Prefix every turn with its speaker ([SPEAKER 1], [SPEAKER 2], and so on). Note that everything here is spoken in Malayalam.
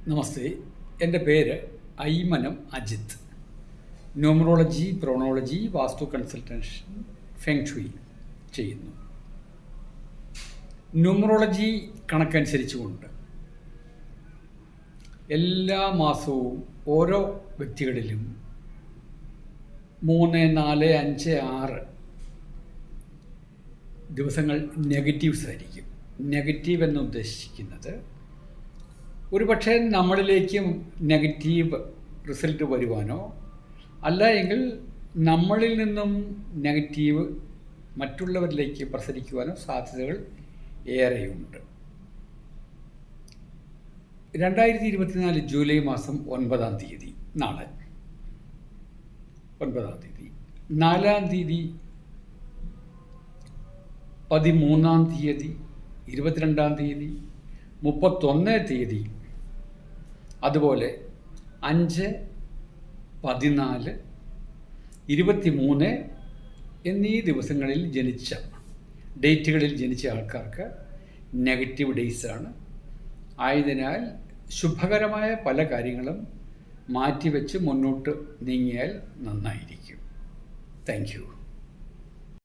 [SPEAKER 1] നമസ്തേ, എൻ്റെ പേര് ഐമനം അജിത്ത്. ന്യൂമറോളജി, പ്രോണോളജി, വാസ്തു കൺസൾട്ടേഷൻ, ഫെങ് ഷുയി ചെയ്യുന്നു. ന്യൂമറോളജി കണക്കനുസരിച്ചുകൊണ്ട് എല്ലാ മാസവും ഓരോ വ്യക്തികളിലും 3, 4, 5, 6 ദിവസങ്ങൾ നെഗറ്റീവ്സ് ആയിരിക്കും. നെഗറ്റീവ് എന്ന് ഉദ്ദേശിക്കുന്നത് ഒരു പക്ഷേ നമ്മളിലേക്കും നെഗറ്റീവ് റിസൾട്ട് വരുവാനോ അല്ല എങ്കിൽ നമ്മളിൽ നിന്നും നെഗറ്റീവ് മറ്റുള്ളവരിലേക്ക് പ്രസരിക്കുവാനോ സാധ്യതകൾ ഏറെയുണ്ട്. 2024 ജൂലൈ മാസം 9-ാം തീയതി, നാളെ 9-ാം തീയതി, 4-ാം തീയതി, 13-ാം തീയതി, 22-ാം തീയതി, 31 തീയതി, അതുപോലെ 5, 14, 23 എന്നീ ദിവസങ്ങളിൽ ഡേറ്റുകളിൽ ജനിച്ച ആൾക്കാർക്ക് നെഗറ്റീവ് ഡേയ്സാണ്. ആയതിനാൽ ശുഭകരമായ പല കാര്യങ്ങളും മാറ്റിവെച്ച് മുന്നോട്ട് നീങ്ങിയാൽ നന്നായിരിക്കും. Thank you.